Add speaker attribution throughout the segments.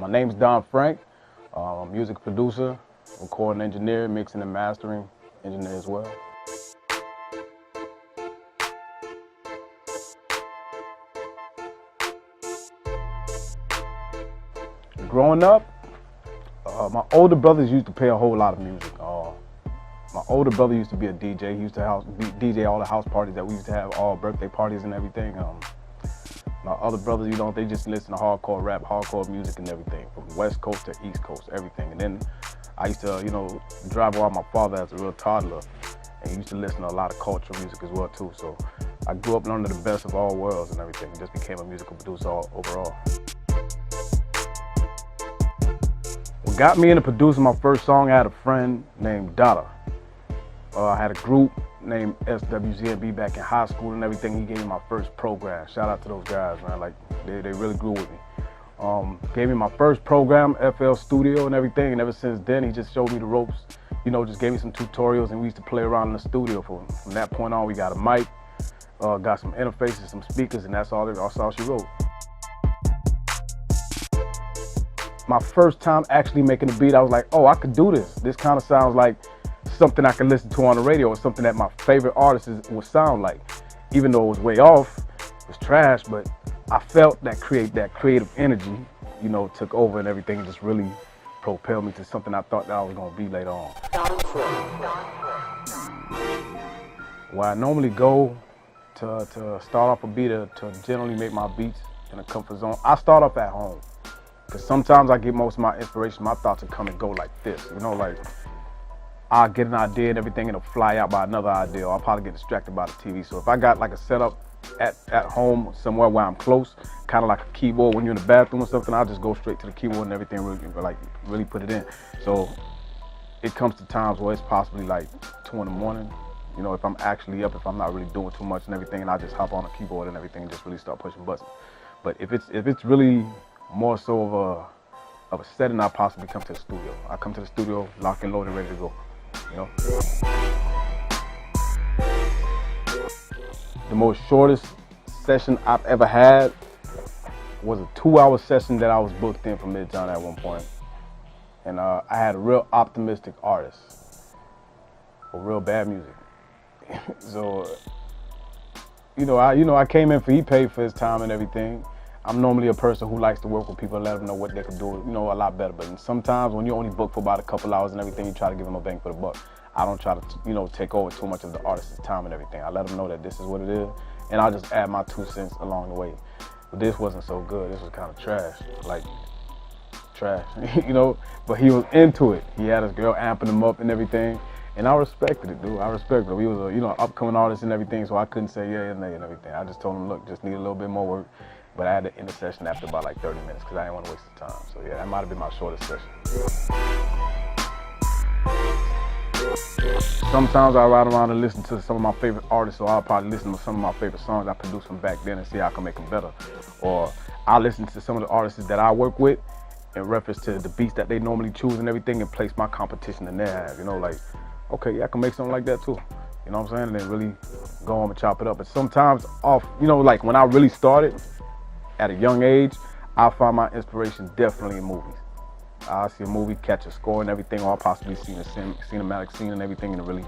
Speaker 1: My name's Don Franc. I'm a music producer, recording engineer, mixing and mastering engineer as well. Growing up, my older brothers used to play a whole lot of music. My older brother used to be a DJ. He used to DJ all the house parties that we used to have, all birthday parties and everything. My other brothers, you know, they just listen to hardcore rap, hardcore music and everything, from West Coast to East Coast, everything. And then I used to, you know, drive around my father as a real toddler, and he used to listen to a lot of cultural music as well too. So I grew up learning the best of all worlds and everything, and just became a musical producer overall. What got me into producing my first song, I had a friend named Dada. I had a group named SWZNB back in high school and everything. He gave me my first program. Shout out to those guys, man. Like, they really grew with me. Gave me my first program, FL Studio and everything, and ever since then, he just showed me the ropes. You know, just gave me some tutorials, and we used to play around in the studio. From that point on, we got a mic, got some interfaces, some speakers, and that's all she wrote. My first time actually making a beat, I was like, oh, I could do this. This kind of sounds like something I could listen to on the radio, or something that my favorite artists would sound like. Even though it was way off, it was trash, but I felt that creative energy, you know, took over and everything, and just really propelled me to something I thought that I was gonna be later on. Where I normally go to start off a beat, to generally make my beats in a comfort zone, I start off at home. Because sometimes I get most of my inspiration, my thoughts will come and go like this, you know, like I'll get an idea and everything, and it'll fly out by another idea, or I'll probably get distracted by the TV. So if I got like a setup at home somewhere where I'm close, kind of like a keyboard when you're in the bathroom or something, I'll just go straight to the keyboard and everything, really put it in. So it comes to times where it's possibly like 2 in the morning, you know, if I'm actually up, if I'm not really doing too much and everything, and I just hop on the keyboard and everything and just really start pushing buttons. But if it's really more so of a setting, I possibly come to the studio. I come to the studio, lock and loaded, ready to go. You know? The most shortest session I've ever had was a 2-hour session that I was booked in from Midtown at one point. And I had a real optimistic artist for real bad music. So, I came in for, he paid for his time and everything. I'm normally a person who likes to work with people and let them know what they can do, you know, a lot better. But sometimes when you only book for about a couple hours and everything, you try to give them a bang for the buck. I don't try to, you know, take over too much of the artist's time and everything. I let them know that this is what it is, and I'll just add my 2 cents along the way. But this wasn't so good. This was kind of trash, like trash, you know. But he was into it. He had his girl amping him up and everything, and I respected it, dude. I respected him. He was a, you know, upcoming artist and everything, so I couldn't say yeah and nay and everything. I just told him, look, just need a little bit more work. But I had to end the session after about like 30 minutes because I didn't want to waste the time. So yeah, that might have been my shortest session. Sometimes I ride around and listen to some of my favorite artists, so I'll probably listen to some of my favorite songs I produced from back then and see how I can make them better. Or I'll listen to some of the artists that I work with in reference to the beats that they normally choose and everything, and place my competition in their hands. You know, like, okay, yeah, I can make something like that too. You know what I'm saying? And then really go home and chop it up. But sometimes you know, like when I really started, at a young age, I find my inspiration definitely in movies. I'll see a movie, catch a score and everything, or I'll possibly see a cinematic scene and everything, and really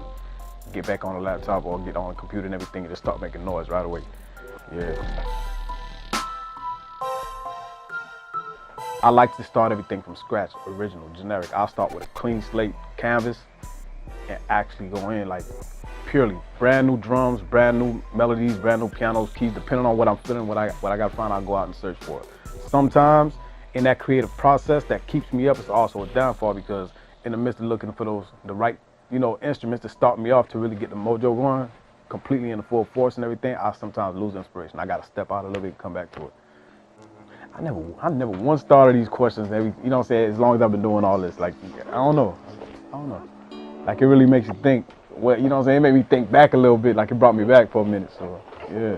Speaker 1: get back on the laptop or get on the computer and everything and just start making noise right away. Yeah. I like to start everything from scratch, original, generic. I'll start with a clean slate canvas and actually go in like purely brand new drums, brand new melodies, brand new pianos, keys, depending on what I'm feeling, what I got to find, I'll go out and search for it. Sometimes in that creative process that keeps me up, it's also a downfall, because in the midst of looking for the right, you know, instruments to start me off to really get the mojo going, completely in the full force and everything, I sometimes lose inspiration. I got to step out a little bit and come back to it. I never once thought of these questions, you know what I'm saying, as long as I've been doing all this. Like, I don't know. Like, it really makes you think. Well, you know what I'm saying, it made me think back a little bit, like it brought me back for a minute, so, yeah.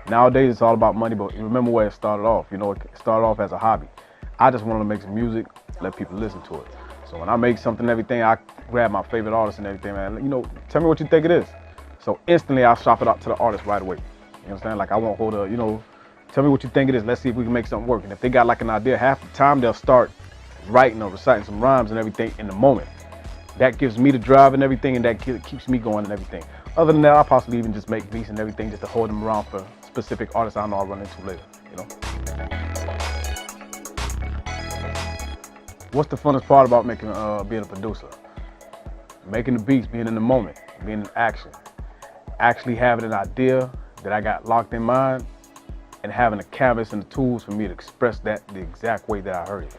Speaker 1: Nowadays, it's all about money, but remember where it started off. You know, it started off as a hobby. I just wanted to make some music, let people listen to it. So when I make something and everything, I grab my favorite artists and everything, man. You know, tell me what you think it is. So instantly, I'll shop it out to the artist right away. You know what I'm saying? Like I won't hold a, you know, tell me what you think it is. Let's see if we can make something work. And if they got like an idea, half the time they'll start writing or reciting some rhymes and everything in the moment. That gives me the drive and everything, and that keeps me going and everything. Other than that, I'll possibly even just make beats and everything just to hold them around for specific artists I know I'll run into later, you know? What's the funnest part about making, being a producer? Making the beats, being in the moment, being in action. Actually having an idea that I got locked in mind and having a canvas and the tools for me to express that the exact way that I heard it.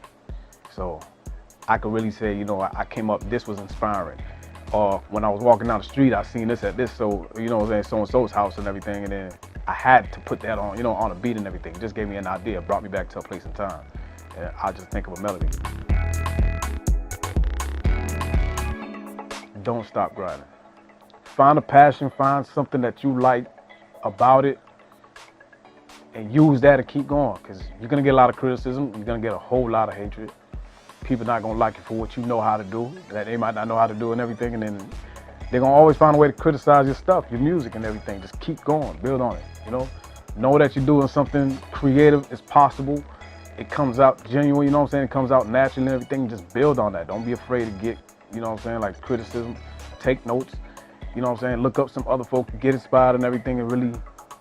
Speaker 1: So I could really say, you know, I came up, this was inspiring. Or when I was walking down the street, I seen this at this, so, you know what I'm saying, so-and-so's house and everything, and then I had to put that on, you know, on a beat and everything. It just gave me an idea, brought me back to a place and time. And I just think of a melody. Don't stop grinding. Find a passion, find something that you like about it, and use that to keep going, because you're gonna get a lot of criticism, you're gonna get a whole lot of hatred. People not gonna like you for what you know how to do, that they might not know how to do and everything, and then they're gonna always find a way to criticize your stuff, your music and everything. Just keep going, build on it, you know? Know that you're doing something creative, it's possible, it comes out genuine, you know what I'm saying? It comes out naturally and everything, just build on that. Don't be afraid to get, you know what I'm saying, like criticism, take notes, you know what I'm saying? Look up some other folk, get inspired and everything, and really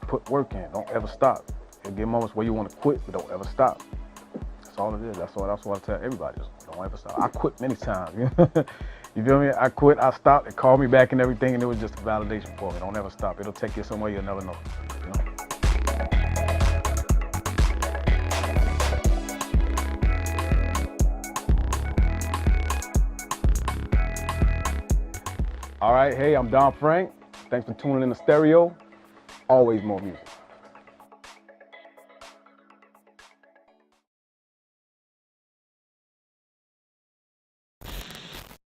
Speaker 1: put work in. Don't ever stop. There'll be moments where you wanna quit, but don't ever stop. That's all it is. That's what I tell everybody. Just don't ever stop. I quit many times. You feel me? I quit, I stopped, it called me back and everything, and it was just a validation for me. Don't ever stop. It'll take you somewhere you'll never know. You know? All right, hey, I'm Don Franc. Thanks for tuning in to Stereo. Always more music.